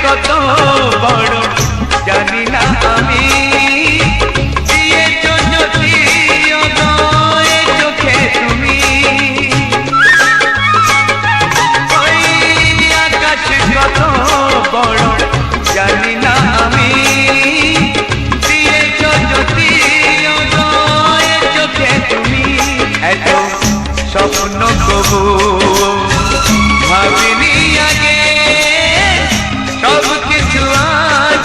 কত বড় জানি না আমি দিয়েছো যদি অদয় চোখে তুমি ওই আকাশ কত বড় জানি না আমি দিয়েছো যদি অদয় চোখে তুমি এত স্বপ্ন কবু ভাবিনি আগে সব কিছু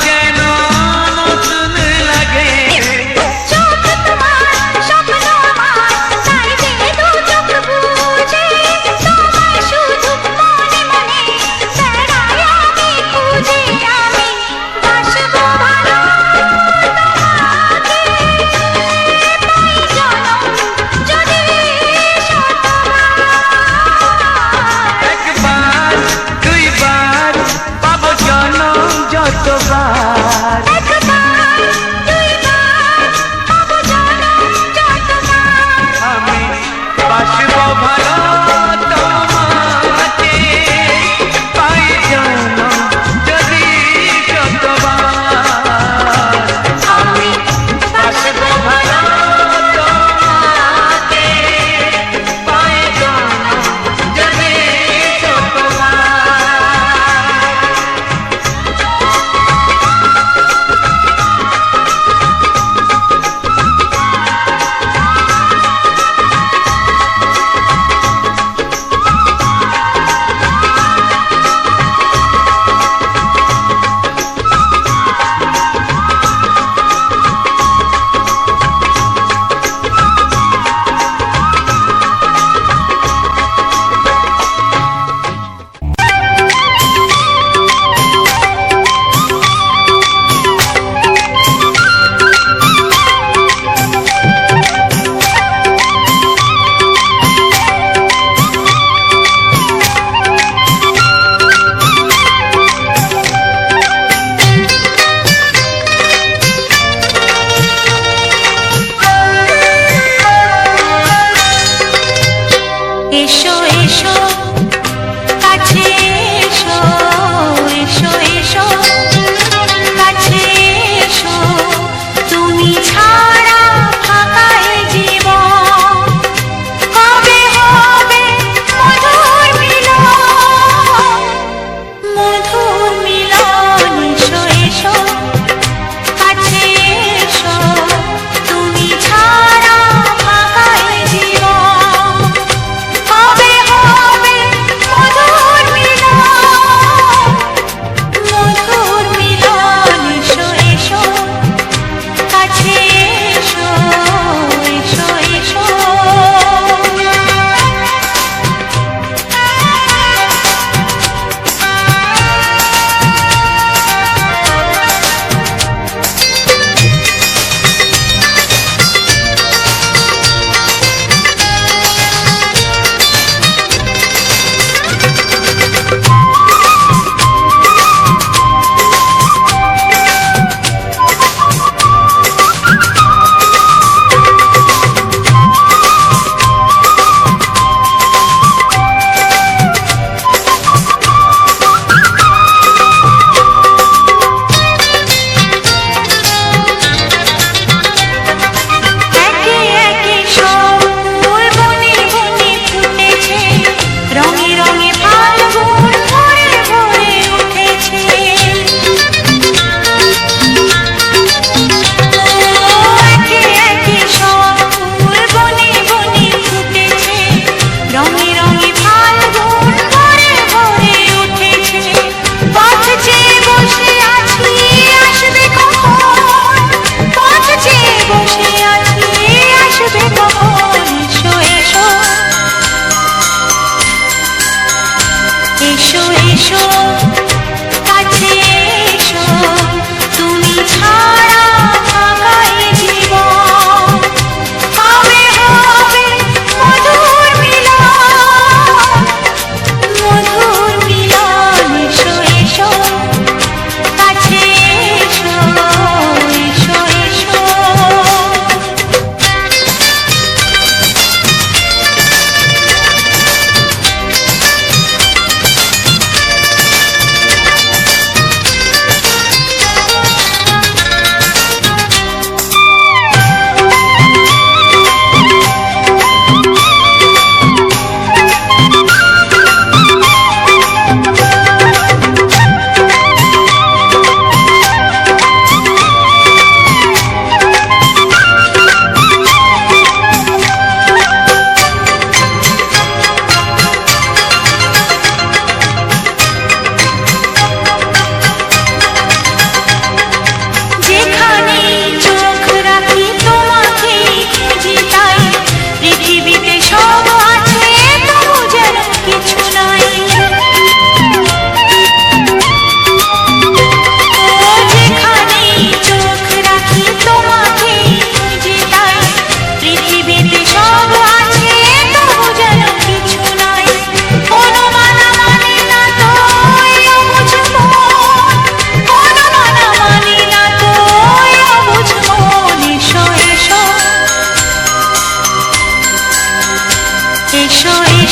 যেন নতুন লাগে চোখ তোমার স্বপ্ন আমার তাই যে দু চোখ বুঝে তোমায় শুধু মনে মনে বেড়াই আমি খুঁজে আমি বাসবো ভালো তোমাকে পাই জনম যদি শতবার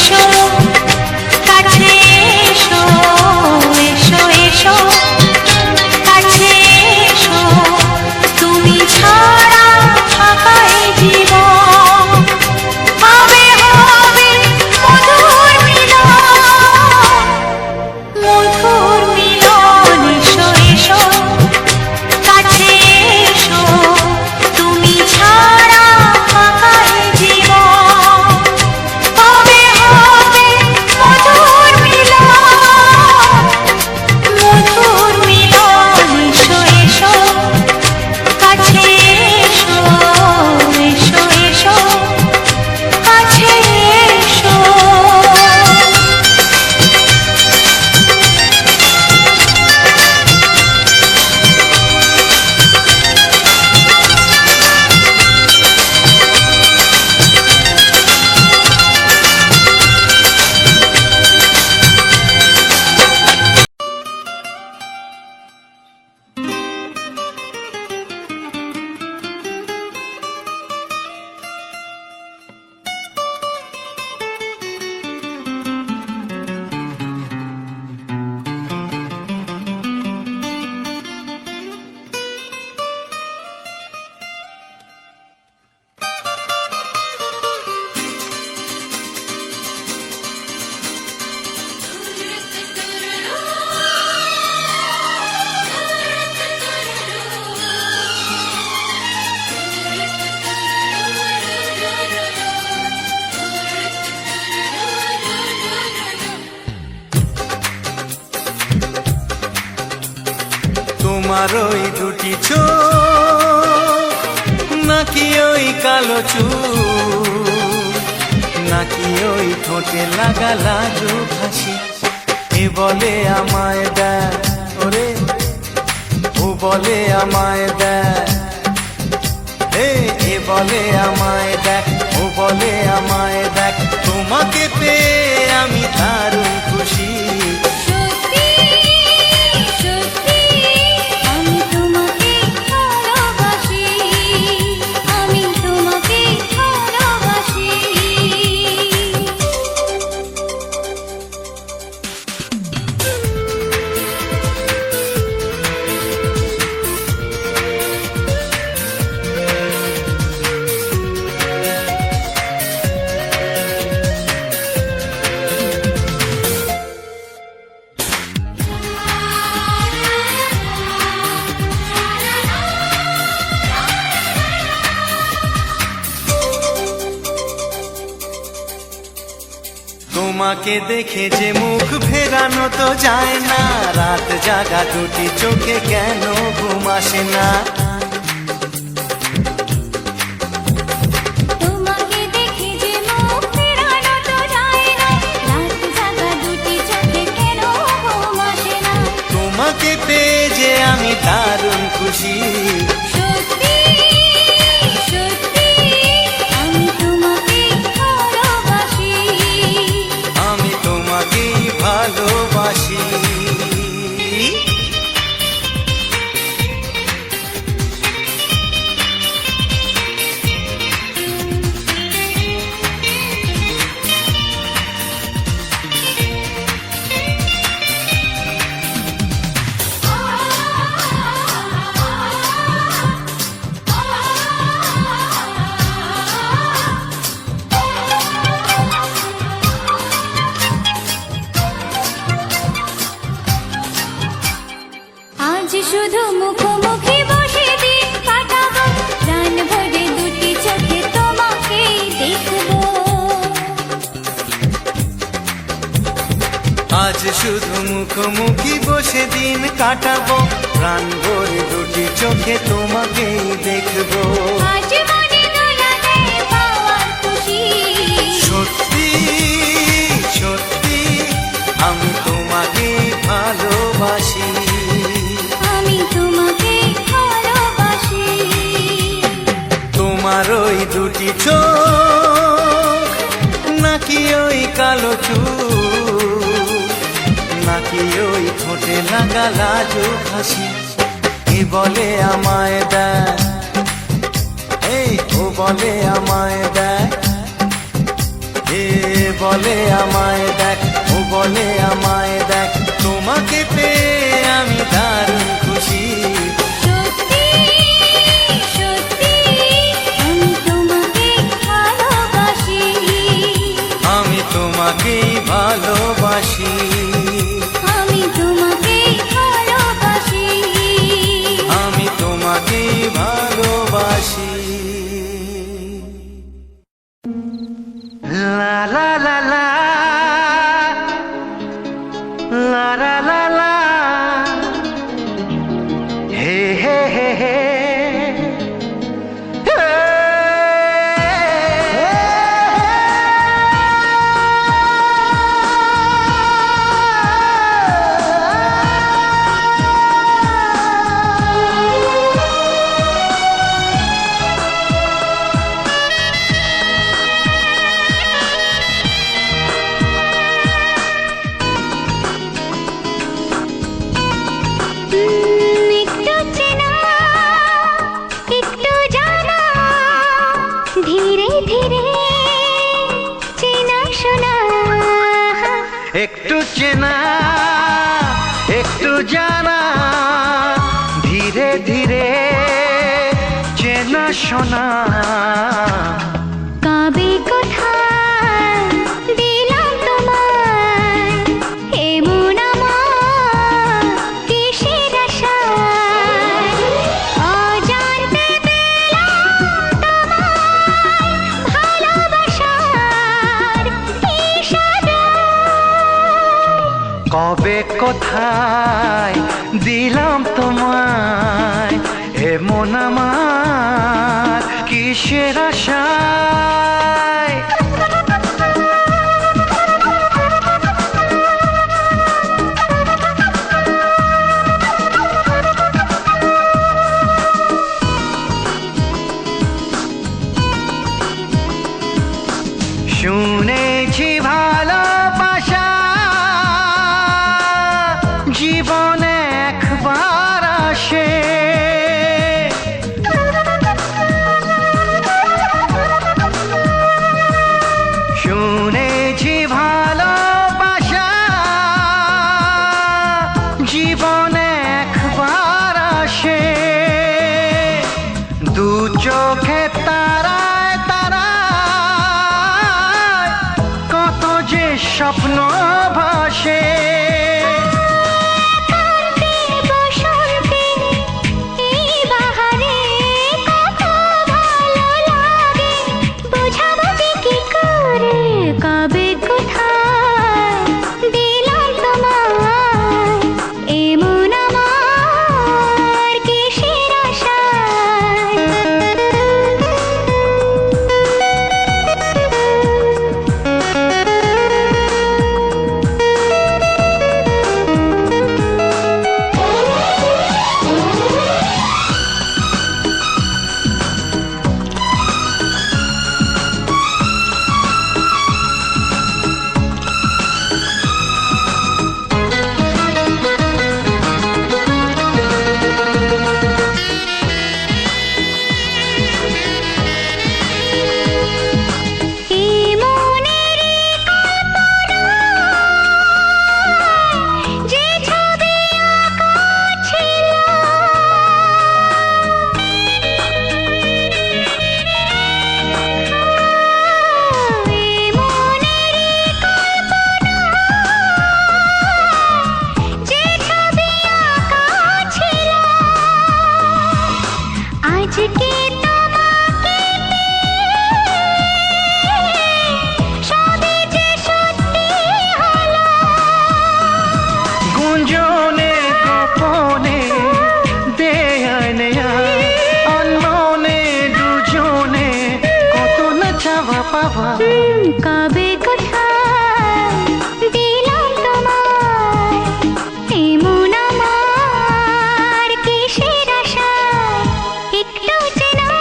এসো কাছে এসো এসো এসো কাছে এসো তুমি ছাড়া ফাঁকা এই জীবন হবে হবে মধুর মিলন এসো এসো কাছে এসো তুমি ছাড়া ফাঁকা এই জীবন হবে হবে মধুর মিলন এসো এসো কাছে এসো এসো এসো কাছে এসো। তোমার ওই দুটি চোখ নাকি ওই কালো চুল নাকি ওই ঠোঁটে লাগা লাজুক হাসি এ বলে আমায় দেয় ওরে ও বলে আমায় দেয় এ বলে আমায় দেখ ও বলে আমায় দেখ তোমাকে পেয়ে আমি দারুণ খুশি সত্যি সত্যি আমি তোমাকে ভালোবাসি আমি তোমাকে ভালোবাসি। তোমাকে দেখে যে মুখ ফেরানো তো যায় না রাত জাগা দুটি চোখে কেন ঘুম আসে না তোমাকে দেখে যে মুখ ফেরানো তো যায় না রাত জাগা দুটি চোখে কেন ঘুম আসে না তোমাকে পেয়ে যে আমি দারুণ খুশি সত্যি সত্যি আমি তোমাকে ভালোবাসি আমি তোমাকেই ভালোবাসি আজ শুধু মুখোমুখি বসে দিন কাটাবো প্রাণ ভরে দুটি চোখে তোমাকেই দেখবো আজ শুধু মুখোমুখি বসে দিন কাটাবো প্রাণ ভরে দুটি চোখে তোমাকেই দেখবো আজ মনে দোলা দেয় পাওয়ার খুশি সত্যি সত্যি আমি তোমাকে ভালোবাসি আমি তোমাকে ভালোবাসি তোমার ওই দুটি চোখ নাকি ওই কালো চুল নাকি ওই ঠোঁটে লাগা লাজুক হাসি এ বলে আমায় দেয় ও বলে আমায় দেয় এ বলে আমায় দেখ, ও বলে আমায় দেখ, তোমাকে পেয়ে আমি দারুণ খুশি। সত্যি সত্যি আমি তোমাকে ভালোবাসি, আমি তোমাকেই ভালোবাসি, আমি তোমাকে ভালোবাসি, আমি তোমাকেই ভালোবাসি। লা লা লা লা লা লা লা লা, হে হে হে হে, একটু চেনা একটু জানা, ধীরে ধীরে চেনা শোনা, একটু চেনা একটু জানা, ধীরে ধীরে চেনা শোনা। কবে কোথায় দিলাম তোমায় এমন আমার কিসের আশায়, অজান্তে পেলাম তোমায় ভালোবাসার ইশারায়। কবে কোথায় দিলাম তোমায় এমন আমার কিসের আশায়। শুনেছি ভালোবাসা জীবনে একবার আসে, শুনেছি ভালোবাসা জীবনে একবার আসে, দু চোখে তারায় তারায় কত যে স্বপ্ন ভাসে। কান্তি বসন্তে এই বাহারে কত ভালো লাগে, বোঝাবো যে কি করে। কবে কোথায় দিলাম তোমায় এমন আমার কিসের আশায়। কবে কোথায় দিলাম তোমায় এমন আমার কিসের আশায়। একটু চেনা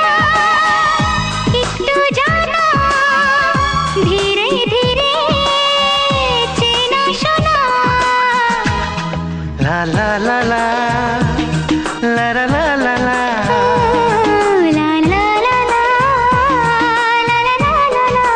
একটু জানা ধীরে ধীরে চেনা শোনা। লা লা লা লা লা লা লা লা লা। La la la la la la la la la.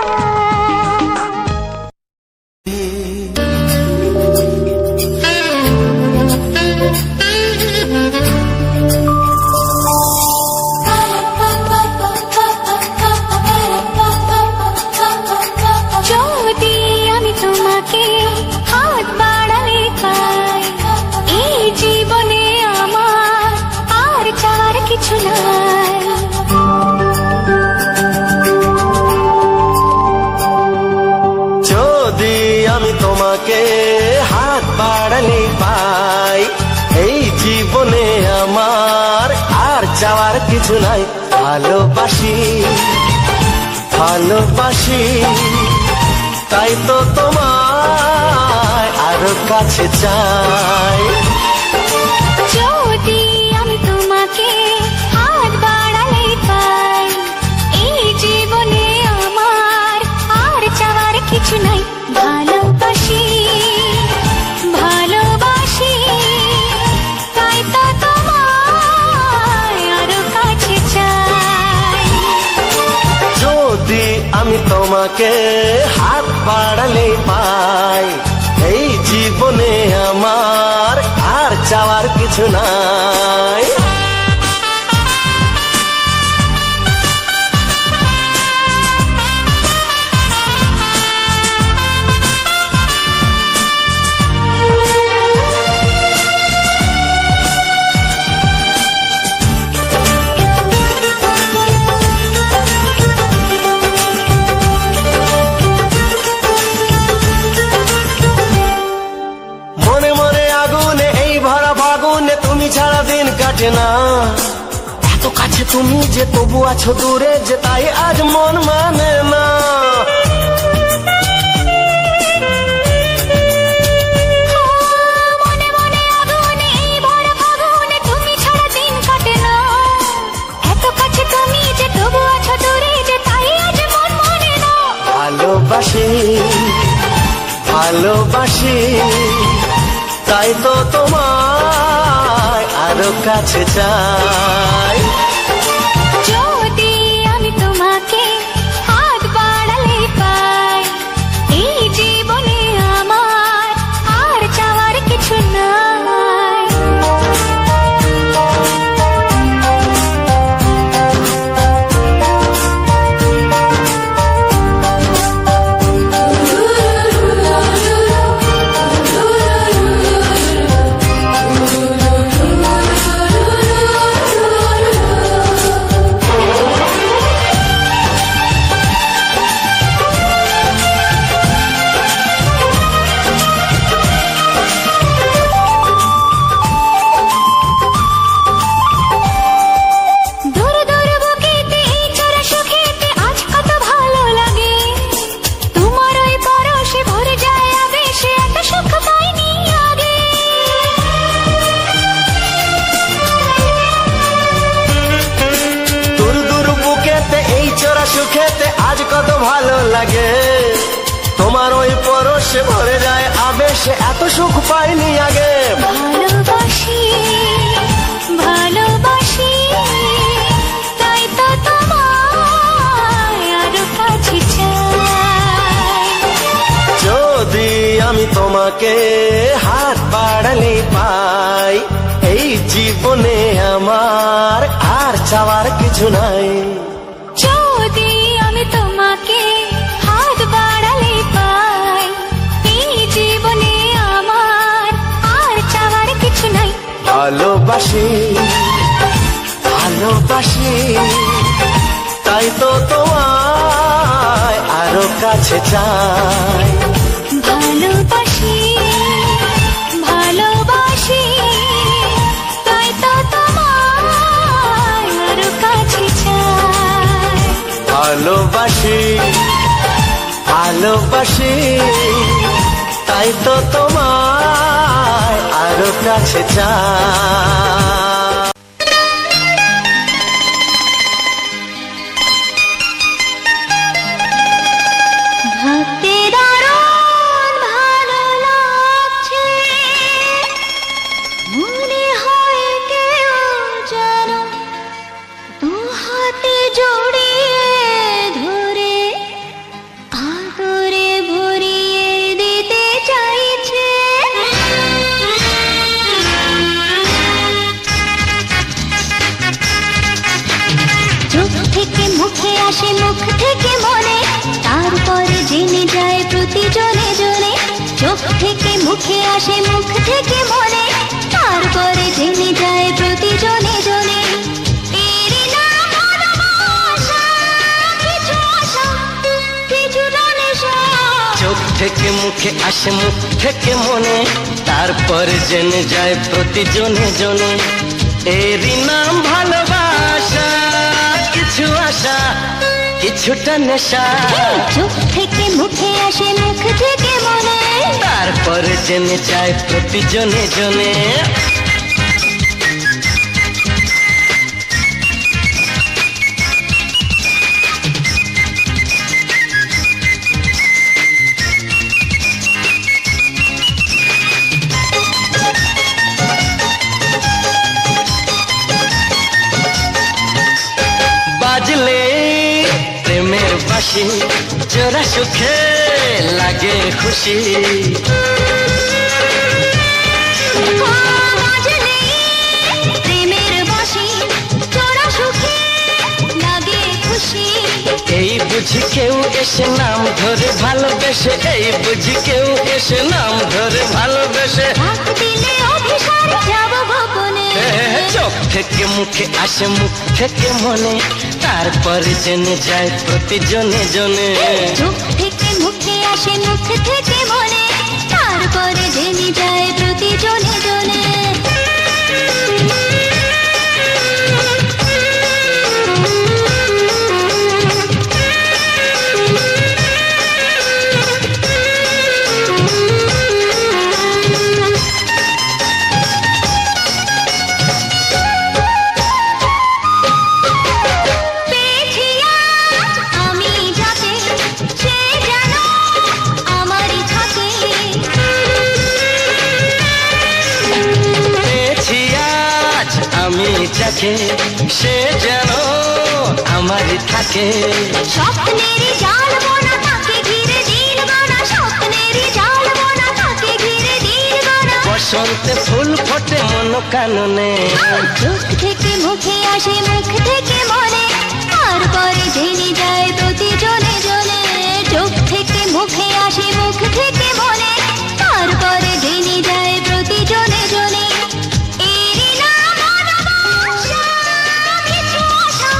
কিছু নাই। ভালোবাসি ভালোবাসি তাই তো তোমায় আরো কাছে চাই। যদি আমি তোমাকে হাত বাড়ালেই পাই, এই জীবনে আমার আর চাওয়ার কিছু নাই। ভালোবাসি ভালোবাসি তাই তো তোমায় আরো কাছে চাই। যদি আমি তোমাকে হাত বাড়ালে পাই, এই জীবনে আমার আর চাওয়ার কিছু নাই। মনে মনে আগুনে এই ভরা ফাগুনে তুমি ছাড়া দিন কাটে না। এত কাছে তুমি যে তবু আছো দূরে, যে তাই আজ মন মানে না। মনে মনে আগুনে এই ভরা ফাগুনে তুমি ছাড়া দিন কাটে না। এত কাছে তুমি যে তবু আছো দূরে, যে তাই আজ মন মানে না। ভালোবাসি ভালোবাসি তাই তো তোমায় আরো কাছে চাই। যদি আমি তোমাকে হাত বাড়ালে পাই, এই জীবনে আমার আর চাওয়ার কিছু নাই। দূর দূর বুকেতে এই চোরা সুখেতে আজ কত ভালো লাগে। তোমার ওই পরশে ভরে যায় আবেশে, এত সুখ পাইনি আগে। দূর দূর বুকেতে এই চোরা সুখেতে আজ কত ভালো লাগে। তোমার ওই পরশে ভরে যায় আবেশে, এত সুখ পাইনি আগে। ভালোবাসি ভালোবাসি তাই তো তোমায় আরো কাছে চাই। যদি আমি তোমাকে হাত বাড়ালে পাই, এই জীবনে আমার আর চাওয়ার কিছু নাই। যদি আমি তোমাকে হাত বাড়ালে পাই, এই জীবনে আমার আর চাওয়ার কিছু নাই। ভালোবাসি ভালোবাসি তাই তো তোমায় আরো কাছে চাই। ভালোবাসি ভালোবাসি তাই তো তোমায় আরো কাছে চাই। ভালোবাসি ভালোবাসি তাই তো তোমায় আরো কাছে চাই। ভাবতে দারুণ ভালো লাগছে, মনে হয় কেউ যেন দু হাতে জড়িয়ে ধরে আদরে ভরিয়ে দিতে চাইছে। চোখ থেকে মুখে আসে, মুখ থেকে মনে, তারপরে জেনে যায় প্রতিজনে জনে। চোখ থেকে মুখে আসে, মুখ থেকে মনে, তারপরে জেনে যায় প্রতিজনে জনে। এরই নাম ভালোবাসা, কিছু আশা, কিছু নেশা। চোখ থেকে মুখে আসে, মুখ থেকে মনে, তারপর জেনে যায় প্রতিজনে জনে। এরই নাম ভালোবাসা, কিছু আশা কিছুটা নেশা, চোখ থেকে মুখে আসে মুখ থেকে মনে, তারপর জেনে যায় প্রতি জনে জনে। বাজলে প্রেমের বাঁশি, জোড়া সুখে লাগে খুশি। বাজলে প্রেমের বাঁশি, জোড়া সুখে লাগে খুশি। এই বুঝি কেউ এসে নাম ধরে ভালোবেসে, এই বুঝি কেউ এসে নাম ধরে ভালোবেসে। ডাক দিলে অভিসার যাব গোপনে, চোখ থেকে মুখে আসে মুখ থেকে মনে, তারপর জেনে যায় প্রতি জনে জনে। চোখ থেকে মুখে আসে মুখ থেকে মনে, তারপরে জেনে যায় প্রতি জনে জনে। পেয়েছি আজ আমি যাকে, সে যেন আমারই থাকে। পেয়েছি আজ আমি যাকে, সে যেন আমারই থাকে। স্বপ্নেরই জাল বোনা তাকে ঘিরে দিল বানা, স্বপ্নেরই জাল বোনা তাকে ঘিরে দিল বানা। বসন্তে ফুল ফোটে মন কাননে, চোখ থেকে মুখে আসে মুখ থেকে মনে, তারপরে জেনে যায় প্রতি জনে জনে। চোখ থেকে মুখে আসে মুখ থেকে মনে, তারপরে জেনে যায় প্রতি জনে জনে। এরই নাম ভালোবাসা, কিছু আশা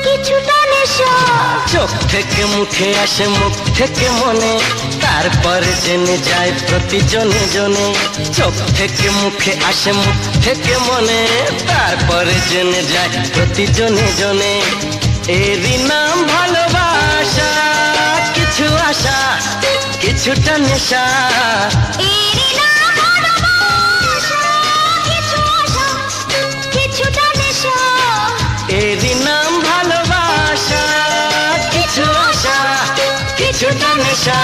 কিছুটা নেশা। চোখ থেকে মুখে আসে মুখ থেকে মনে, তারপর জেনে যায় প্রতি জনে জনে। চোখ থেকে মুখে আসে মুখ থেকে মনে, তারপর জেনে যায় প্রতি জনে জনে। এরই নাম ভালোবাসা, কিছু আশা কিছুটা নেশা। এরই নাম ভালোবাসা, কিছু আশা কিছুটা নেশা। এরই নাম ভালোবাসা, কিছু আশা কিছুটা নেশা।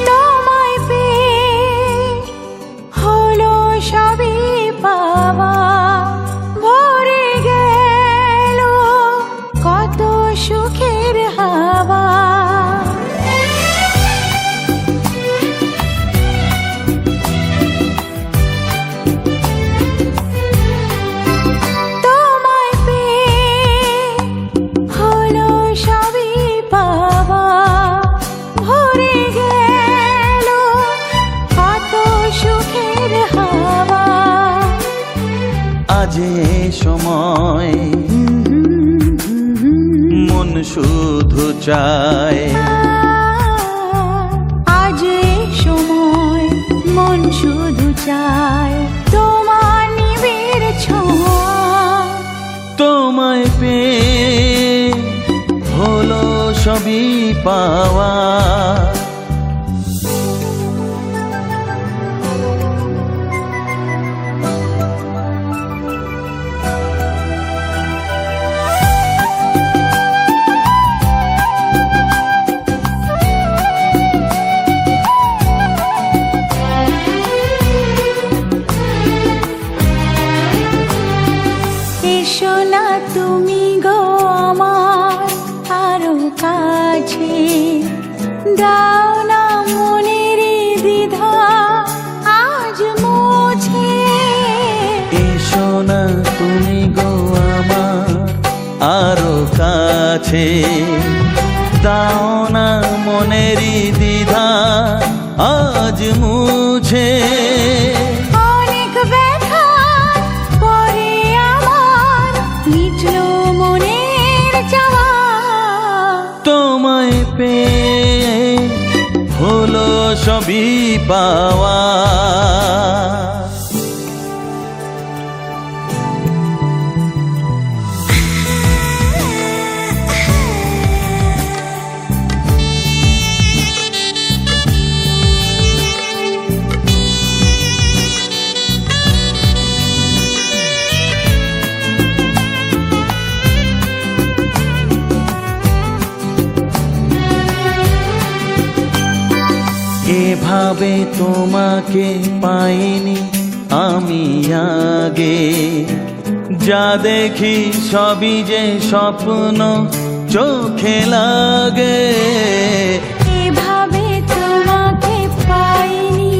তোমায় পেয়ে হলো সবই পাওয়া, ভরে গেল কত সুখের হাওয়া। তোমায় পেয়ে হলো সবই পাওয়া, ভরে গেল কত সুখের হাওয়া। আজ এ সময় মন শুধু চায়, আজ এই সময় মন শুধু চায় তোমার নিবিড় ছোঁয়া। তোমায় পেয়ে হলো সবই পাওয়া। এসো না তুমি গো আমার আরো কাছে, দাও না মনের দ্বিধা আজ মুছে। এসো না তুমি গো আমার আরো কাছে, দাও না মনেরই দ্বিধা আজ মুছে। অনেক ব্যথা পরে আমার মিটলো মনের চাওয়া। তোমায় পেয়ে হলো সব সবই পাওয়া। এভাবে তোমাকে পাইনি আমি আগে, যা দেখি সবই যে স্বপ্ন চোখে লাগে। এভাবে তোমাকে পাইনি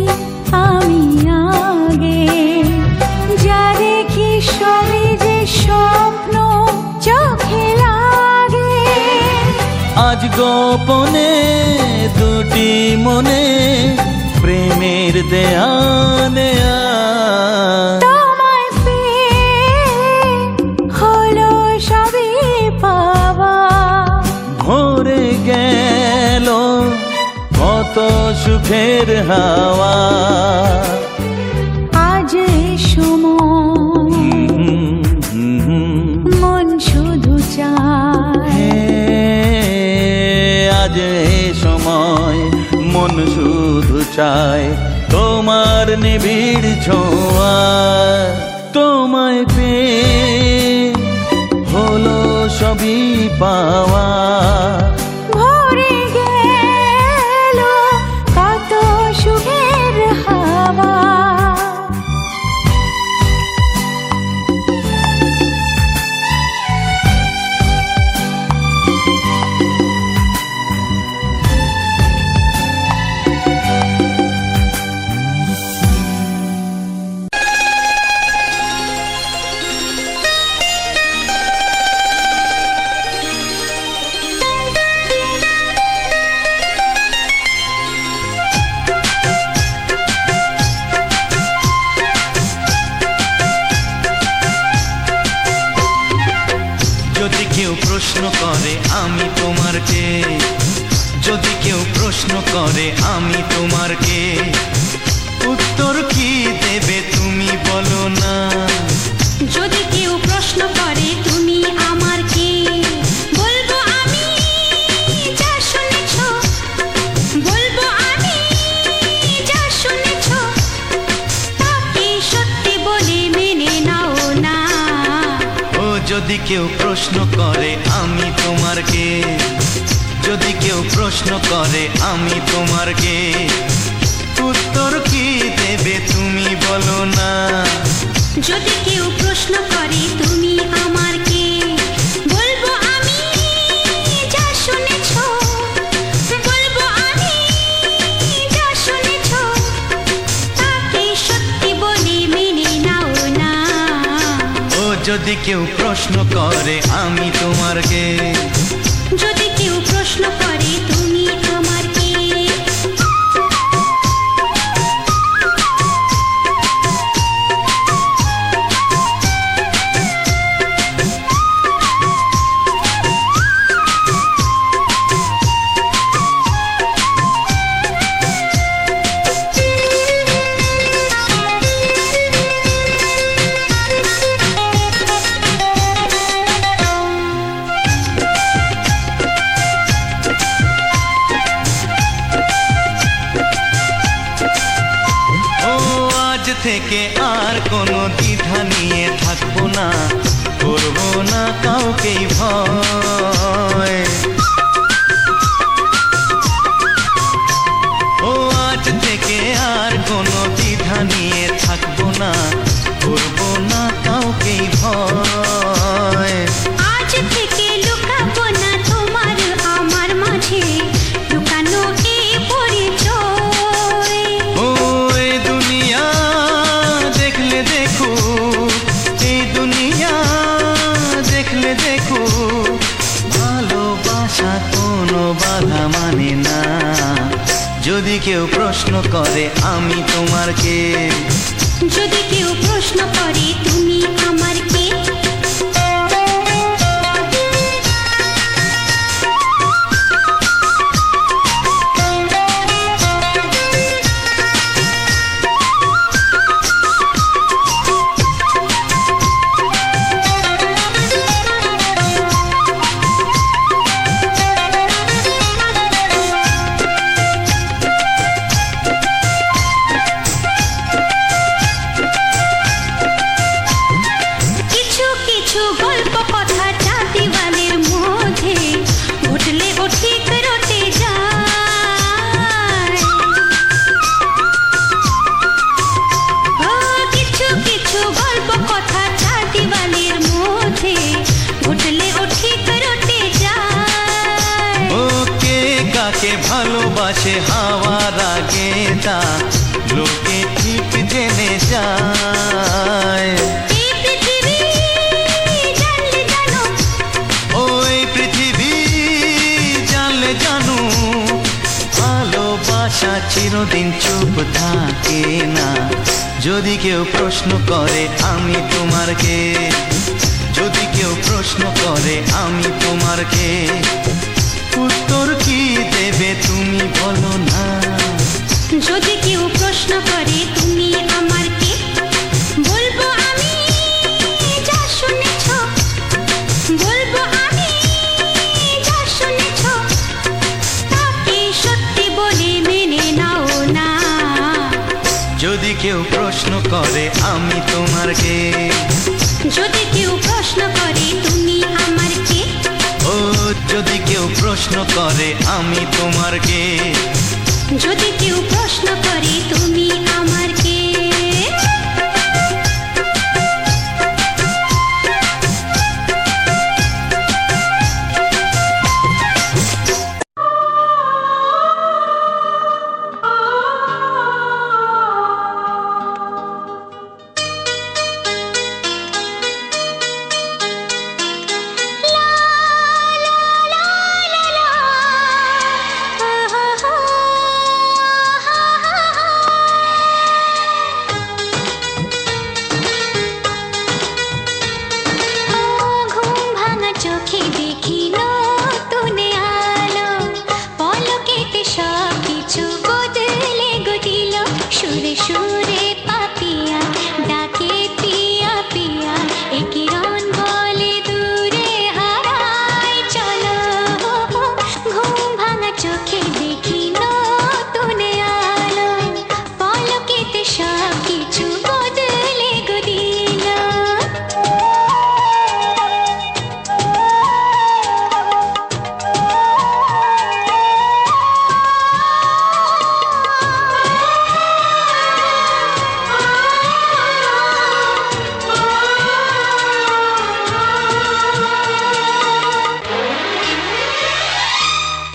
আমি আগে, যা দেখি সবই যে স্বপ্ন চোখে লাগে। আজ গোপনে দুটি মনে প্রেমের দেয়ানে তোমায় পেয়ে হলো সবই পাওয়া। ভরে গেল কত সুখের হাওয়া। আজ এই সময় মন শুধু চায়, আজ এ সময় মন শুধু চায় তোমার নিবিড় ছোঁয়া। তোমায় পেয়ে হলো সবই পাওয়া। ভরে গেল কত সুখের হাওয়া। যদি কেউ প্রশ্ন করে আমি তোমার কে, যদি কেউ প্রশ্ন করে আমি তোমার কে, উত্তর কি দেবে তুমি বলো না। যদি কেউ প্রশ্ন করে তুমি আমার কে, বলবো আমি যা শুনেছো, বলবো আমি যা শুনেছো, তাকে সত্যি বলে মেনে নাও না। ও যদি কেউ প্রশ্ন করে আমি তোমার কে, যদি কেউ প্রশ্ন করে আমি তোমার কে, উত্তর কি দেবে তুমি বলো না। যদি কেউ প্রশ্ন করে তুমি আমার কে, বলবো আমি যা শুনেছো, বলবো আমি যা শুনেছো, তাকে সত্যি বলে মেনে নাও না। ও যদি কেউ প্রশ্ন করে আমি তোমার কে, যদি কেউ প্রশ্ন করে তুমি আমার কে। থেকে আর কোনো দ্বিধা নিয়ে থাকবো না, করবো না কাউকেই ভয়। ও আজ থেকে আর কোনো দ্বিধা নিয়ে থাকবো না, করবো না কাউকেই ভয়। আজ থেকে লুকাবো না তোমার আমার মাঝে লুকানো এই পরিচয়। ও এই দুনিয়া দেখলে দেখো, এই দুনিয়া দেখলে দেখো, ভালোবাসা কোনো বাধা মানে না। যদি কেউ প্রশ্ন করে আমি তোমার কে, যদি কেউ প্রশ্ন করে তুমি আমার কে। পাশে হাওয়ার আগে তা লোকে ঠিক জেনে যায়। এই পৃথিবী জানলে জানো, ওই পৃথিবী জানলে জানু, ভালোবাসা চিরদিন চুপ থাকে না। যদি কেউ প্রশ্ন করে আমি তোমার কে, যদি কেউ প্রশ্ন করে আমি তোমার কে, উত্তর কি দেবে তুমি বলো না। যদি কেউ প্রশ্ন করে তুমি আমার কে, বলবো আমি যা শুনেছ, বলবো আমি যা শুনেছ, তাকে সত্যি বলে মেনে নাও না। যদি কেউ প্রশ্ন করে আমি তোমার কে, যদি কেউ প্রশ্ন করে তুমি আমার কে, ও যদি কেউ প্রশ্ন করে আমি তোমার কে, যদি কেউ প্রশ্ন করে তুমি আমার কে। চোখে দেখি নতুন আলো, পলকেতে সব কিছু বদলে গদিল। সুরে সুরে পাপিয়া ডাকে পিয়া পিয়া, এ কিরণ বলে দূরে হারায় চলো। ঘুম ভাঙা চোখে দেখি নতুন আলো, পলকেতে সব কিছু বদলে গদিল।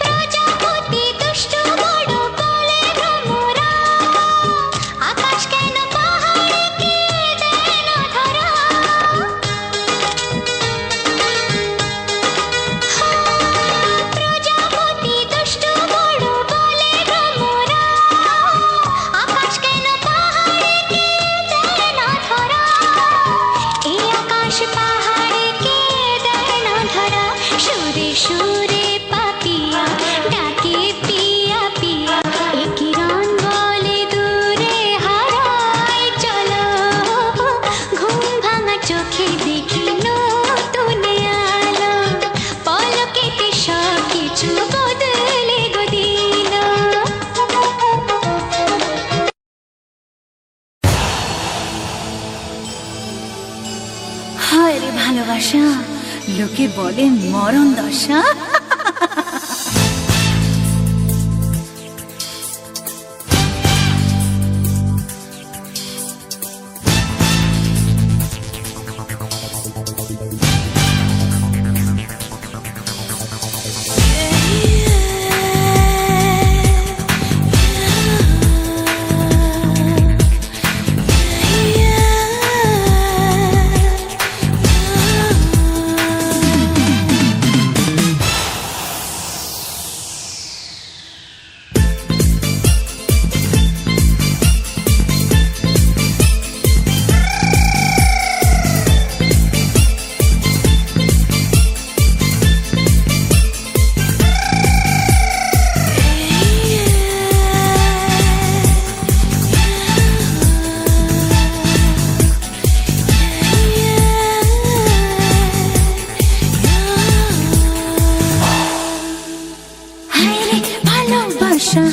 প্রজাপতি দুষ্ট বড় বলে ভ্রমরা, আকাশ কেন পাহাড়কে দেয় না ধরা। প্রজাপতি দুষ্ট বড় বলে ভ্রমরা, আকাশ কেন পাহাড়কে দেয় না ধরা। এই আকাশ পাহাড়কে দেয় না ধরা। সুরে সুরে পাপিয়া ডাকে পিয়া পিয়া, এ কিরণ বলে দূরে হারায় চলো। ঘুম ভাঙা চোখে দেখি নতুন আলো, পলকেতে সব কিছু বদলে গদিল। হায় রে ভালোবাসা, লোকে বলে মরণ দশা।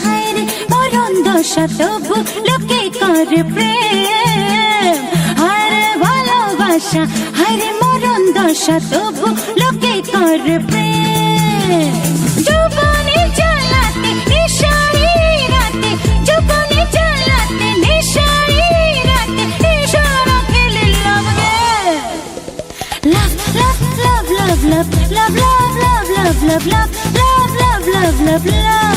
হায় রে মরণ দশা, তবু লোকে করে প্রেম। হায় রে ভালোবাসা, হায় রে মরণ দশা, তবু লোকে করে প্রেম। যৌবনে জ্বালাতে নেশারি রাতে, যৌবনে জ্বালাতে নেশারি রাতে, ইশারা খেলে লাভ গে। লাভ লাভ লাভ লাভ লাভ লাভ লাভ লাভ লাভ লাভ লাভ লাভ লাভ লাভ লাভ লাভ।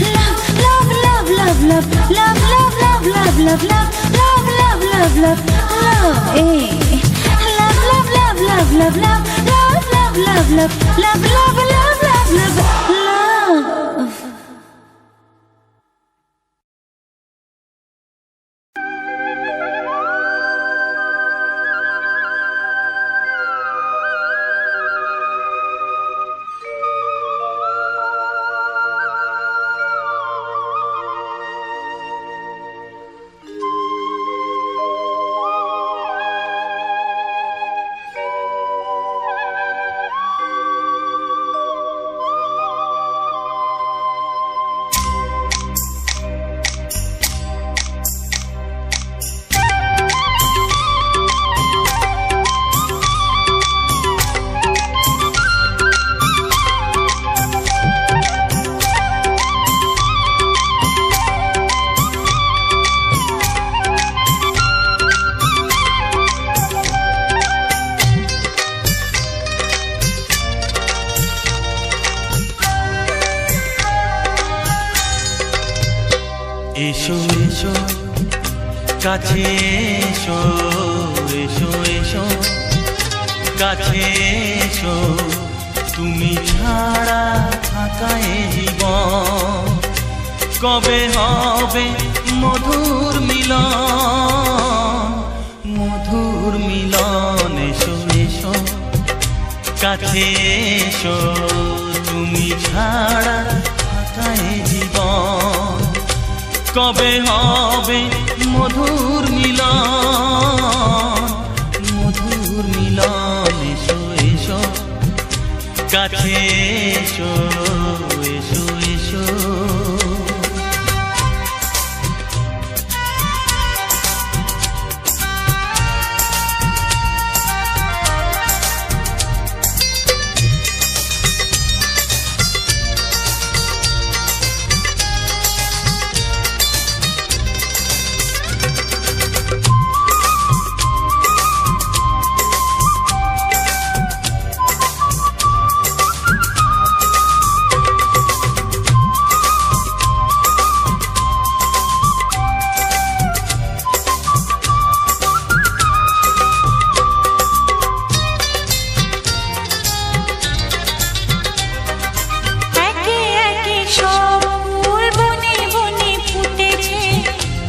love, love, love, love, love, love, love, love, love, love, love, love, love, love, love, eh. Love, love, love, love, love, love, love, love, love, love, love, love, love, love, love, love. এসো এসো কাছে এসো, এসো এসো কাছে এসো, তুমি ছাড়া থাকা এ জীবন কবে হবে মধুর মিলন, মধুর মিলন। এসো এসো কাছে এসো, তুমি ছাড়া থাকা এ জীবন কবে হবে মধুর মিলন, মধুর মিলন। এসো এসো কাছে এসো, এসো এসো।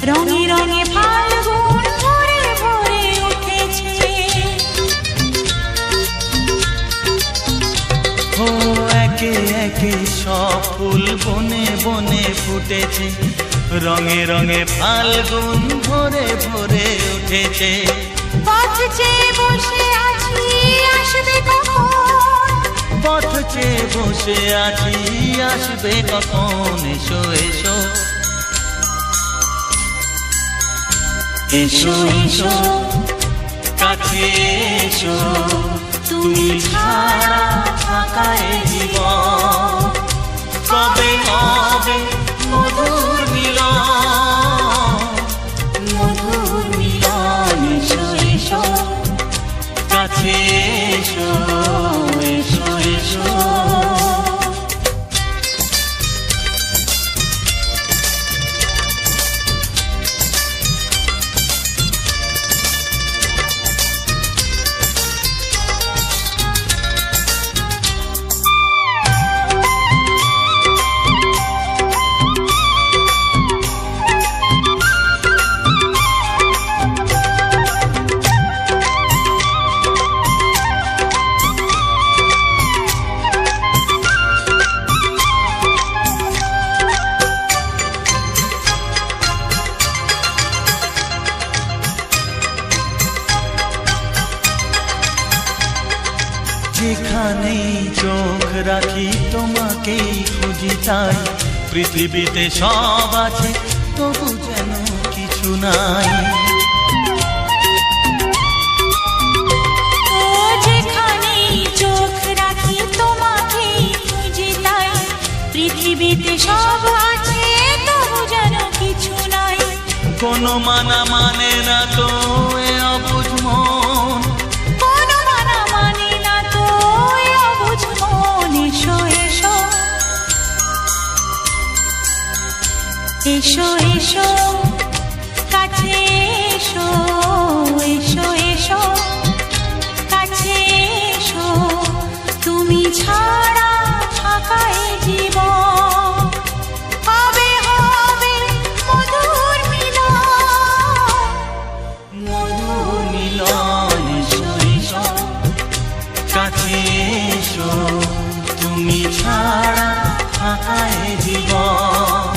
রঙে রঙে ফাল্গুন ভরে ভরে উঠেছে। ও একে একে সব ফুল বনে বনে ফুটেছে, রঙে রঙে ফাল্গুন ভরে ভরে উঠেছে। পথ চেয়ে বসে আছি আসবে কখন, পথ চেয়ে বসে আছি আসবে কখন। এসো এসো এসো এসো কাছে এসো, তুমি ছাড়া থাকা এ জীবন কবে হবে মধুর মিলন, মধুর মিলন। এসো এসো কাছে এসো, এসো এসো। যেখানেই চোখ রাখি তোমাকেই খুঁজি, তাই পৃথিবীতে সব আছে তবু যেন কিছু নাই। ও যেখানেই চোখ রাখি তোমাকেই খুঁজি, তাই পৃথিবীতে সব আছে তবু যেন কিছু নাই। কোনো মানা মানে না তো এ অবুঝ মন, কোনো মানা মানে না তো এ অবুঝ মন। এসো এসো এসো এসো কাছে এসো, এসো এসো কাছে এসো, তুমি ছাড়া থাকা এ জীবন কবে হবে মধুর মিলন, মধুর মিলন। এসো এসো কাছে এসো, তুমি ছাড়া থাকা এ জীবন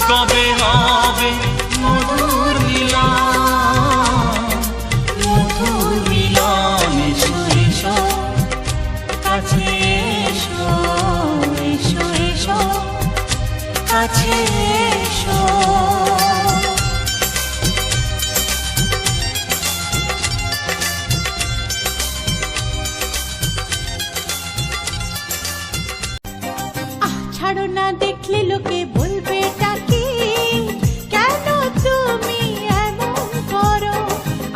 কবে হবে মধুর মিলন, মধুর মিলন। এসো এসো কাছে এসো, এসো এসো কাছে এসো। ছাড়ো না দেখলে লোকে বলবে টাকি, কেন তুমি এমন করো,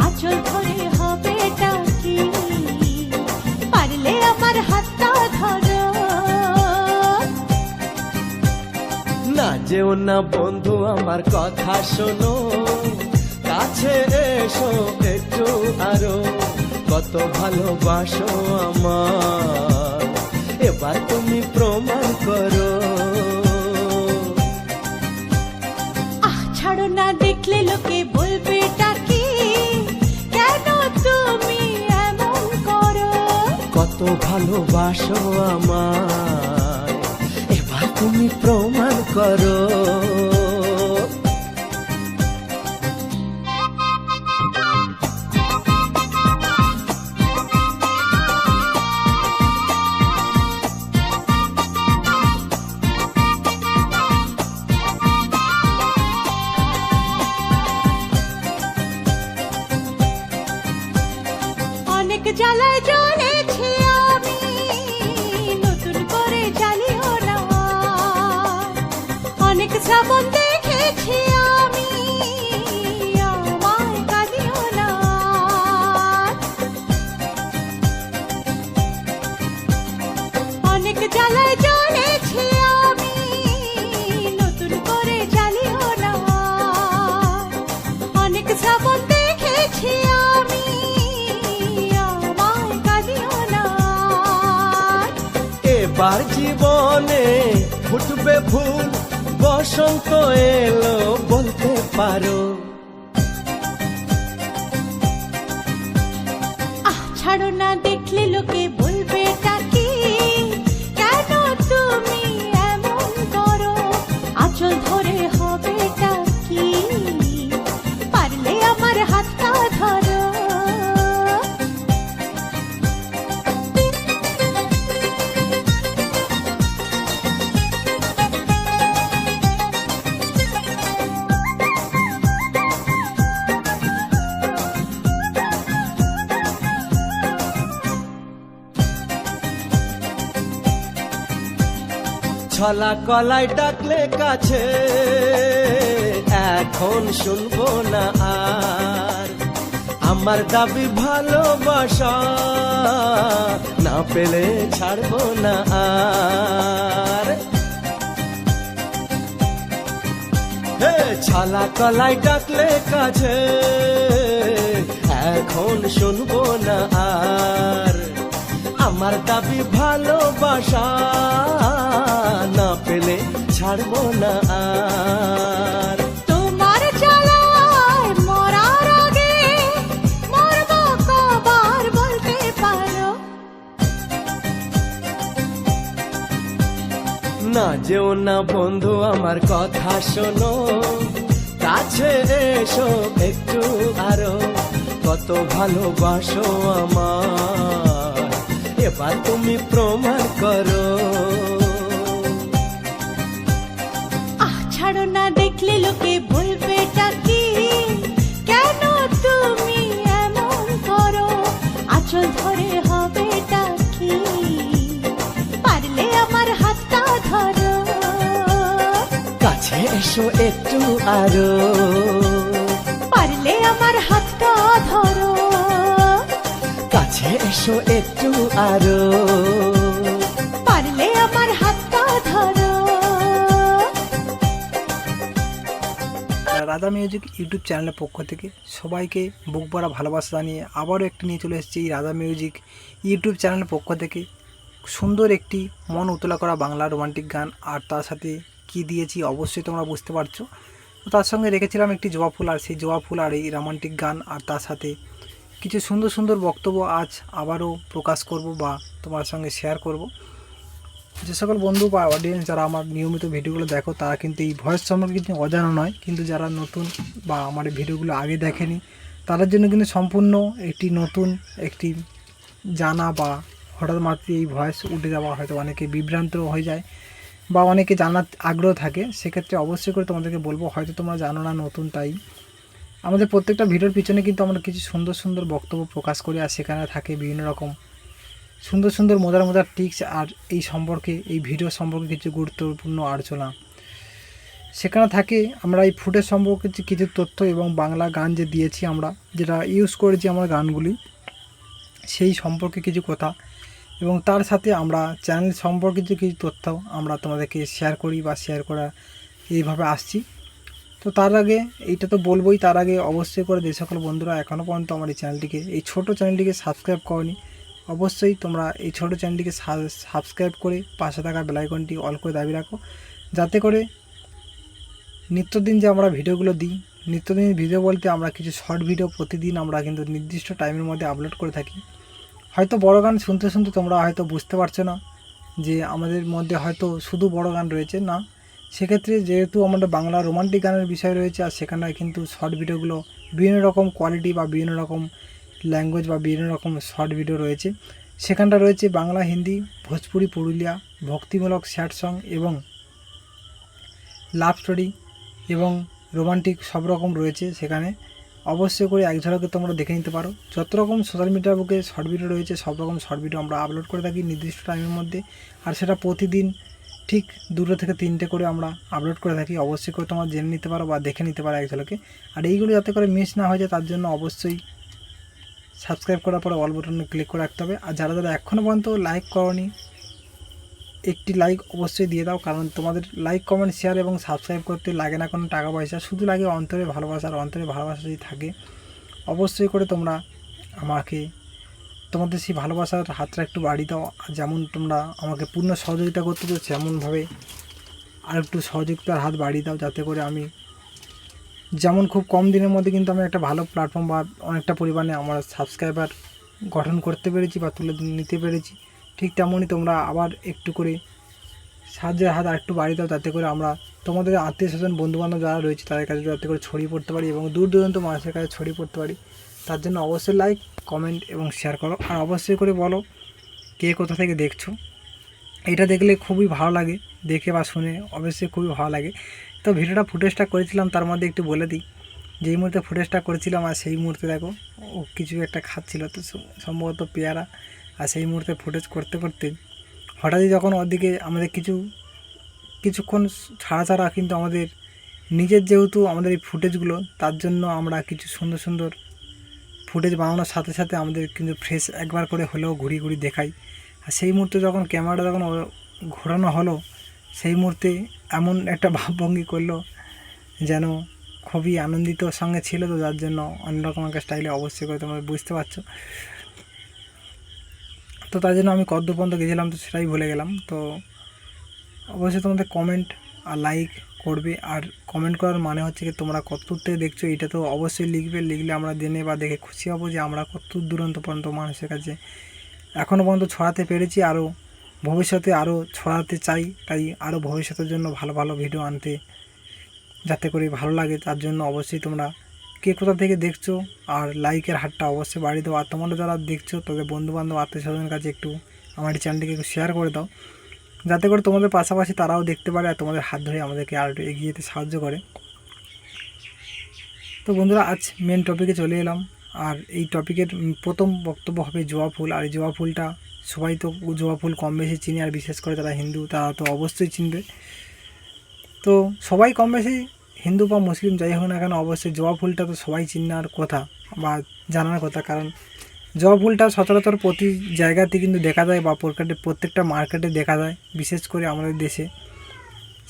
আঁচল ধরে হবে টাকি, পারলে আমার হাতটা ধরো। না যেও না বন্ধু আমার কথা শোনো, কাছে এসো একটু আরো, কত ভালোবাসো আমার, এবার তুমি প্রমাণ করো। ছাড়ো না, দেখলে লোকে বলবে টাকি, কেন তুমি এমন করো? কত ভালোবাসো আমার, এবার তুমি প্রমাণ করো। অনেক জ্বালায় জ্বলেছি আমি, নতুন করে জ্বালিও না। অনেক শ্রাবণ দেখেছি আমি, আমায় কাঁদিও না। অনেক জ্বালায় জ্বলেছি আমি, নতুন করে জ্বালিও না। অনেক শ্রাবণ দেখেছি আমি, আমায় কাঁদিও না। এবার জীবনে ফুটবে ফুল, বসন্ত এলো বলতে পারো। ছাড়ো না, দেখলে লোকে বলবে টাকি, কেন তুমি এমন করো? আঁচল ধরে হবে টাকি, পারলে আমার হাতটা ধরো। ছলা কলাই ডাকলে কাছে, এখন শুনবো না আর, আমার দাবি ভালোবাসা, না পেলে ছাড়বো না আর। হে ছলা কলাই ডাকলে কাছে, এখন শুনবো না আর, আমার দাবি ভালোবাসা, না পেলে ছাড়বো না আর। তোমার জ্বালায় মরার আগে মরবো কবার বলতে পারো? না যেও না বন্ধু আমার কথা শোনো, কাছে এসো একটু আরো, কত ভালোবাসো আমার, এবার তুমি প্রমাণ করো। ছাড়ো না, দেখলে লোকে বলবে টাকি, কেন তুমি এমন করো? আঁচল ধরে হবে টাকি, পারলে আমার হাতটা ধরো। কাছে এসো একটু আরো, পারলে আমার হাতটা ধরো। কাছে এসো একটু আরো, পারলে আমার হাতটা ধরো। রাধা মিউজিক ইউটিউব চ্যানেলের পক্ষ থেকে সবাইকে বুক ভরা ভালোবাসা জানিয়ে আবারও একটি নিয়ে চলে এসেছি এই রাধা মিউজিক ইউটিউব চ্যানেলের পক্ষ থেকে। সুন্দর একটি মন উতলা করা বাংলা রোমান্টিক গান, আর তার সাথে কি দিয়েছি অবশ্যই তোমরা বুঝতে পারছো। তো তার সঙ্গে রেখেছিলাম একটি জবা ফুল, আর সেই জবা ফুল আর এই রোমান্টিক গান, আর তার সাথে কিছু সুন্দর সুন্দর বক্তব্য আজ আবারও প্রকাশ করব বা তোমার সঙ্গে শেয়ার করব। যে সকল বন্ধু বা অডিয়েন্স যারা আমার নিয়মিত ভিডিওগুলো দেখো, তারা কিন্তু এই ভয়েস সম্পর্কে কিছু অজানা নয়, কিন্তু যারা নতুন বা আমার এই ভিডিওগুলো আগে দেখেনি তাদের জন্য কিন্তু সম্পূর্ণ একটি নতুন একটি জানা, বা হঠাৎ মাত্র এই ভয়েস উঠে যাওয়া হয়তো অনেকে বিভ্রান্ত হয়ে যায় বা অনেকে জানার আগ্রহ থাকে। সেক্ষেত্রে অবশ্যই করে তোমাদেরকে বলবো, হয়তো তোমরা জানো না নতুন, তাই আমাদের প্রত্যেকটা ভিডিওর পিছনে কিন্তু আমরা কিছু সুন্দর সুন্দর বক্তব্য প্রকাশ করি, আর সেখানে থাকে বিভিন্ন রকম সুন্দর সুন্দর মজার মজার টিপস, আর এই সম্পর্কে এই ভিডিও সম্পর্কে কিছু গুরুত্বপূর্ণ আলোচনা সেখানে থাকে। আমরা এই ফুটেজ সম্পর্কে কিছু তথ্য এবং বাংলা গান যে দিয়েছি আমরা, যেটা ইউজ করেছি আমার গানগুলি, সেই সম্পর্কে কিছু কথা, এবং তার সাথে আমরা চ্যানেল সম্পর্কে কিছু তথ্য আমরা তোমাদেরকে শেয়ার করি বা শেয়ার করার এইভাবে আসছি। তো তার আগে এইটা তো বলবোই, তার আগে অবশ্যই করে যে সকল বন্ধুরা এখনও পর্যন্ত আমার এই চ্যানেলটিকে, এই ছোটো চ্যানেলটিকে সাবস্ক্রাইব করনি, অবশ্যই তোমরা এই ছোটো চ্যানেলটিকে সাবস্ক্রাইব করে পাশে থাকা বেল আইকনটি অল করে দাবি রাখো, যাতে করে নিত্যদিন যে আমরা ভিডিওগুলো দিই, নিত্যদিন ভিডিও বলতে আমরা কিছু শর্ট ভিডিও প্রতিদিন আমরা কিন্তু নির্দিষ্ট টাইমের মধ্যে আপলোড করে থাকি। হয়তো বড় গান শুনতে শুনতে তোমরা হয়তো বুঝতে পারছো না যে আমাদের মধ্যে হয়তো শুধু বড় গান রয়েছে, না, সেক্ষেত্রে যেহেতু আমাদের বাংলা রোমান্টিক গানের বিষয় রয়েছে, আর সেখানে কিন্তু শর্ট ভিডিওগুলো বিভিন্ন রকম কোয়ালিটি বা বিভিন্ন রকম ল্যাঙ্গুয়েজ বা বিভিন্ন রকম শর্ট ভিডিও রয়েছে। সেখানটা রয়েছে বাংলা, হিন্দি, ভোজপুরি, পুরুলিয়া, ভক্তিমূলক স্যাড সং এবং লাভ স্টোরি এবং রোমান্টিক সব রকম রয়েছে। সেখানে অবশ্যই করে এক ঝলকে তোমরা দেখে নিতে পারো। যত রকম সোশ্যাল মিডিয়ার বুকে শর্ট ভিডিও রয়েছে সব রকম শর্ট ভিডিও আমরা আপলোড করে থাকি নির্দিষ্ট টাইমের মধ্যে, আর সেটা প্রতিদিন ঠিক 2 থেকে 3টে করে আমরা আপলোড করে থাকি। অবশ্যই করে তোমরা জেনে নিতে পারো বা দেখে নিতে পারো এক ঝলকে। আর এইগুলো যাতে করে মিস না হয়ে যায় তার জন্য অবশ্যই সাবস্ক্রাইব করার পরে অল বাটনে ক্লিক করে রাখতে হবে। আর যারা যারা এখনও পর্যন্ত লাইক করনি, একটি লাইক অবশ্যই দিয়ে দাও, কারণ তোমাদের লাইক, কমেন্ট, শেয়ার এবং সাবস্ক্রাইব করতে লাগে না কোনো টাকা পয়সা, শুধু লাগে অন্তরে ভালোবাসা। আর অন্তরে ভালোবাসা যদি থাকে অবশ্যই করে তোমরা আমাকে তোমাদের সেই ভালোবাসার হাতটা একটু বাড়িয়ে দাও। আর যেমন তোমরা আমাকে পূর্ণ সহযোগিতা করতে তো তেমনভাবে আর একটু সহযোগিতার হাত বাড়িয়ে দাও, যাতে করে আমি যেমন খুব কম দিনের মধ্যে কিন্তু আমি একটা ভালো প্ল্যাটফর্ম বা অনেকটা পরিমাণে আমার সাবস্ক্রাইবার গঠন করতে পেরেছি বা তুলে নিতে পেরেছি, ঠিক তেমনই তোমরা আবার একটু করে সাহায্যের হাত আর একটু বাড়িয়ে দাও, যাতে করে আমরা তোমাদের আত্মীয় স্বজন বন্ধুবান্ধব যারা রয়েছে তাদের কাছে যাতে করে ছড়িয়ে পড়তে পারি এবং দূর দূরান্ত মানুষের কাছে ছড়িয়ে পড়তে পারি। তার জন্য অবশ্যই লাইক, কমেন্ট এবং শেয়ার করো। আর অবশ্যই করে বলো কে কোথা থেকে দেখছো। এটা দেখলে খুবই ভালো লাগে, দেখে বা শুনে অবশ্যই খুবই ভালো লাগে। তো ভিডিওটা ফুটেজটা করেছিলাম তার মধ্যে একটু বলে দিই, যেই মুহূর্তে ফুটেজটা করেছিলাম আর সেই মুহূর্তে দেখো ও কিছু একটা খাচ্ছিল, তো সম্ভবত পেয়ারা। আর সেই মুহূর্তে ফুটেজ করতে করতে হঠাৎই যখন ওদিকে আমাদের কিছুক্ষণ ছাড়া ছাড়া কিন্তু আমাদের নিজের যেহেতু আমাদের এই ফুটেজগুলো, তার জন্য আমরা কিছু সুন্দর সুন্দর ফুটেজ বানানোর সাথে সাথে আমাদের কিন্তু ফ্রেশ একবার করে হলেও ঘুরি ঘুরি দেখাই। আর সেই মুহূর্তে যখন ক্যামেরাটা যখন ঘোরানো হলো, সেই মুহূর্তে এমন একটা ভাবভঙ্গি করলো যেন খুবই আনন্দিত সঙ্গে ছিল, তো যার জন্য অন্যরকম একটা স্টাইলে অবশ্যই করে তোমরা বুঝতে পারছো। তো তার জন্য আমি কত পর্যন্ত গেছিলাম তো সেটাই ভুলে গেলাম। তো অবশ্যই তোমাদের কমেন্ট আর লাইক করবে, আর কমেন্ট করার মানে হচ্ছে কি তোমরা কতদূর থেকে দেখছো এটা তো অবশ্যই লিখবে, লিখলে আমরা জেনে বা দেখে খুশি হব যে আমরা কতদূর দূরান্ত পর্যন্ত মানুষের কাছে এখনও পর্যন্ত ছড়াতে পেরেছি, আরও ভবিষ্যতে আরও ছড়াতে চাই। তাই আরও ভবিষ্যতের জন্য ভালো ভালো ভিডিও আনতে যাতে করে ভালো লাগে, তার জন্য অবশ্যই তোমরা কে কোথা থেকে দেখছো আর লাইকের হাতটা অবশ্যই বাড়িয়ে দাও। আর তোমরা যারা দেখছো তাদের বন্ধুবান্ধব আত্মীয় স্বজনের কাছে একটু আমার এই চ্যানেলটিকে একটু শেয়ার করে দাও, যাতে করে তোমাদের পাশাপাশি তারাও দেখতে পারে আর তোমাদের হাত ধরে আমাদেরকে আর একটু এগিয়ে যেতে সাহায্য করে। তো বন্ধুরা আজ মেন টপিকে চলে এলাম। আর এই টপিকের প্রথম বক্তব্য হবে জবা ফুল। আর এই জবা ফুলটা সবাই তো জবা ফুল কম বেশি চিনি, আর বিশেষ করে যারা হিন্দু তারা তো অবশ্যই চিনবে। তো সবাই কম বেশি হিন্দু বা মুসলিম যাই হোক না কেন অবশ্যই জবা ফুলটা তো সবাই চিনার কথা বা জানার কথা, কারণ জবা ফুলটা সচরাচর প্রতি জায়গাতে কিন্তু দেখা যায় বা প্রত্যেকটা মার্কেটে দেখা যায়, বিশেষ করে আমাদের দেশে।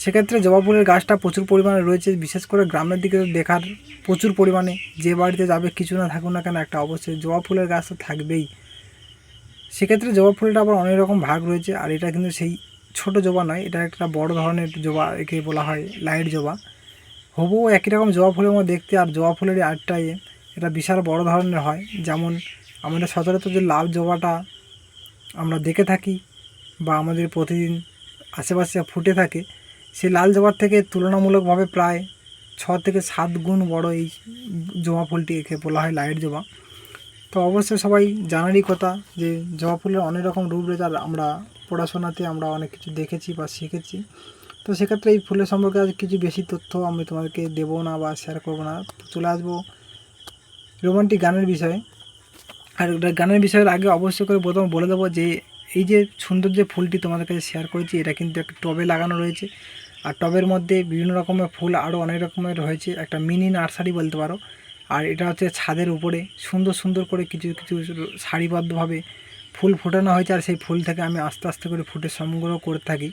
সেক্ষেত্রে জবা ফুলের গাছটা প্রচুর পরিমাণে রয়েছে, বিশেষ করে গ্রামের দিকে দেখার প্রচুর পরিমাণে। যে বাড়িতে যাবে কিছু না থাকুক না কেন একটা অবশ্যই জবা ফুলের গাছ তো থাকবেই। সেক্ষেত্রে জবা ফুলটা আবার অনেক রকম ভাগ রয়েছে, আর এটা কিন্তু সেই ছোট জবা নয়, এটা একটা বড় ধরনের জবা, একে বলা হয় লাইট জবা। হবুও একই রকম জবা ফুলের মধ্যে দেখতে, আর জবা ফুলের আরেকটা এটা বিশাল বড় ধরনের হয়। যেমন আমাদের সচরাচর যে লাল জবাটা আমরা দেখে থাকি বা আমাদের প্রতিদিন আশেপাশে ফুটে থাকে, সেই লাল জবার থেকে তুলনামূলকভাবে প্রায় 6 থেকে 7 গুণ বড় এই জবা ফুলটি, একে বলা হয় লাইট জবা। তো অবশ্যই সবাই জানারই কথা যে জবা ফুলের অনেক রকম রূপ রয়েছে, আর আমরা পড়াশোনাতে আমরা অনেক কিছু দেখেছি বা শিখেছি। তো সেক্ষেত্রে এই ফুলের সম্পর্কে আজ কিছু বেশি তথ্য আমি তোমাদেরকে দেবো না বা শেয়ার করবো না, চলে আসবো রোমান্টিক গানের বিষয়ে। আর গানের বিষয়ের আগে অবশ্যই করে প্রথম বলে দেবো যে এই যে সুন্দর যে ফুলটি তোমাদের কাছে শেয়ার করেছি, এটা কিন্তু একটা টবে লাগানো রয়েছে। আর টবের মধ্যে বিভিন্ন রকমের ফুল আরও অনেক রকমের রয়েছে, একটা মিনি নার্সারি বলতে পারো। আর এটা হচ্ছে ছাদের উপরে সুন্দর সুন্দর করে কিছু কিছু সারিবদ্ধভাবে ফুল ফোটানো হয়েছে, আর সেই ফুল থেকে আমি আস্তে আস্তে করে ফুটের সংগ্রহ করে থাকি।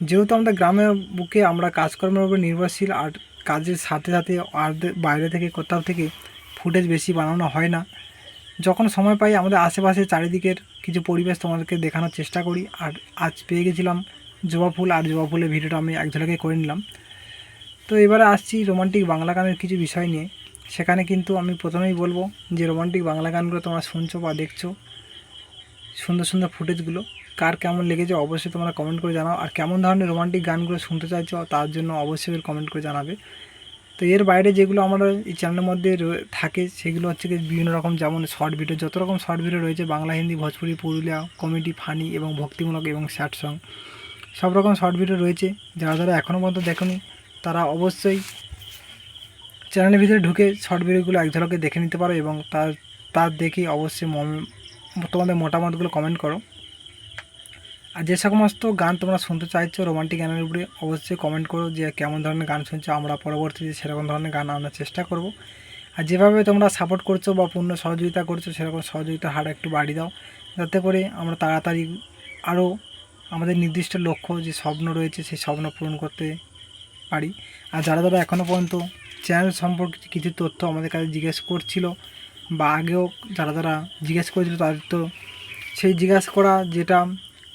যেহেতু আমাদের গ্রামের বুকে আমরা কাজকর্মের উপর নির্ভরশীল, আর কাজের সাথে সাথে আর বাইরে থেকে কোথাও থেকে ফুটেজ বেশি বানানো হয় না। যখন সময় পাই আমাদের আশেপাশে চারিদিকের কিছু পরিবেশ তোমাদেরকে দেখানোর চেষ্টা করি। আর আজ পেয়ে গেছিলাম জবা ফুল, আর জবা ফুলের ভিডিওটা আমি এক ঝলকে করে নিলাম। তো এবারে আসছি রোমান্টিক বাংলা গানের কিছু বিষয় নিয়ে। সেখানে কিন্তু আমি প্রথমেই বলবো যে রোমান্টিক বাংলা গানগুলো তোমরা শুনছো বা দেখছো, সুন্দর সুন্দর ফুটেজগুলো কার কেমন লেগেছে অবশ্যই তোমরা কমেন্ট করে জানাও। আর কেমন ধরনের রোমান্টিক গানগুলো শুনতে চাইছো তার জন্য অবশ্যই কমেন্ট করে জানাবে। তো এর বাইরে যেগুলো আমরা এই চ্যানেলের মধ্যে থাকে সেগুলো হচ্ছে কি বিভিন্ন রকম, যেমন শর্ট ভিডিও, যত রকম শর্ট ভিডিও রয়েছে বাংলা, হিন্দি, ভোজপুরি, পুরুলিয়া, কমেডি, ফানি এবং ভক্তিমূলক এবং স্যাড সং, সব রকম শর্ট ভিডিও রয়েছে। যারা এখনও পর্যন্ত দেখোনি তারা অবশ্যই চ্যানেলের ভিতরে ঢুকে শর্ট ভিডিওগুলো এক ঝলকে দেখে নিতে পারো এবং তার দেখে অবশ্যই তোমাদের মতামতগুলো কমেন্ট করো। আর যে সমস্ত গান তোমরা শুনতে চাইছো রোমান্টিক গানের উপরে অবশ্যই কমেন্ট করো যে কেমন ধরনের গান শুনছো, আমরা পরবর্তীতে সেরকম ধরনের গান আনার চেষ্টা করব। আর যেভাবে তোমরা সাপোর্ট করছো বা পূর্ণ সহযোগিতা করছো সেরকম সহযোগিতার হার একটু বাড়িয়ে দাও, যাতে করে আমরা তাড়াতাড়ি আরও আমাদের নির্দিষ্ট লক্ষ্য যে স্বপ্ন রয়েছে সেই স্বপ্ন পূরণ করতে পারি। আর যারা এখনও পর্যন্ত চ্যানেল সম্পর্কে কিছু তথ্য আমাদের কাছে জিজ্ঞেস করছিল বা আগেও যারা জিজ্ঞেস করেছিল তাদের তো সেই জিজ্ঞাসা করা যেটা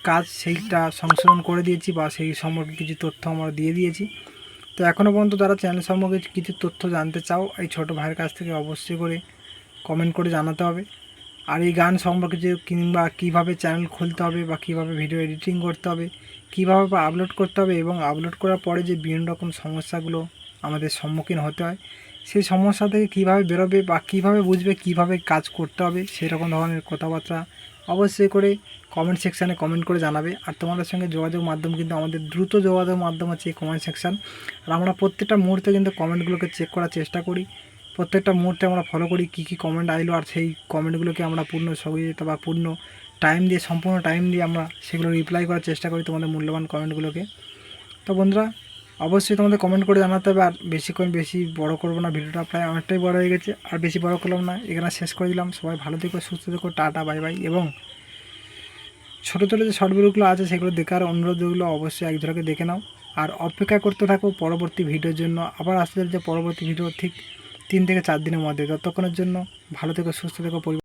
কাজ সেইটা সংশোধন করে দিয়েছি বা সেই সম্পর্কে কিছু তথ্য আমরা দিয়ে দিয়েছি। তো এখনও পর্যন্ত যারা চ্যানেল সম্পর্কে কিছু তথ্য জানতে চাও এই ছোটো ভাইয়ের কাছ থেকে অবশ্যই করে কমেন্ট করে জানাতে হবে। আর এই গান সম্পর্কে যে কিংবা কীভাবে চ্যানেল খুলতে হবে বা কীভাবে ভিডিও এডিটিং করতে হবে, কীভাবে বা আপলোড করতে হবে এবং আপলোড করার পরে যে বিভিন্ন রকম সমস্যাগুলো আমাদের সম্মুখীন হতে হয় সেই সমস্যা থেকে কীভাবে বেরোবে বা কীভাবে বুঝবে কীভাবে কাজ করতে হবে, সেরকম ধরনের কথাবার্তা অবশ্যই করে কমেন্ট সেকশানে কমেন্ট করে জানাবে। আর তোমাদের সঙ্গে যোগাযোগ মাধ্যম কিন্তু আমাদের দ্রুত যোগাযোগ মাধ্যম হচ্ছে এই কমেন্ট সেকশান। আর আমরা প্রত্যেকটা মুহূর্তে কিন্তু কমেন্টগুলোকে চেক করার চেষ্টা করি, প্রত্যেকটা মুহূর্তে আমরা ফলো করি কী কী কমেন্ট আইলো, আর সেই কমেন্টগুলোকে আমরা পূর্ণ সহযোগিতা বা পূর্ণ টাইম দিয়ে সম্পূর্ণ টাইম দিয়ে আমরা সেগুলো রিপ্লাই করার চেষ্টা করি তোমাদের মূল্যবান কমেন্টগুলোকে। তো বন্ধুরা অবশ্যই তোমাদের কমেন্ট করে জানাতে হবে। আর বেশি বড় করবো না, ভিডিওটা প্রায় অনেকটাই বড় হয়ে গেছে, আর বেশি বড় করলাম না, এখানে শেষ করে দিলাম। সবাই ভালো থেকো, সুস্থ থেকো, টাটা বাই বাই। এবং ছোটো ছোটো যে শর্ট ভিডিওগুলো আছে সেগুলো দেখার অনুরোধগুলো অবশ্যই এক ঝলকে দেখে নাও। আর অপেক্ষা করতে থাকো পরবর্তী ভিডিওর জন্য, আবার আসতে যে পরবর্তী ভিডিও ঠিক 3 থেকে 4 দিনের মধ্যে। ততক্ষণের জন্য ভালো থেকো, সুস্থ থেকো।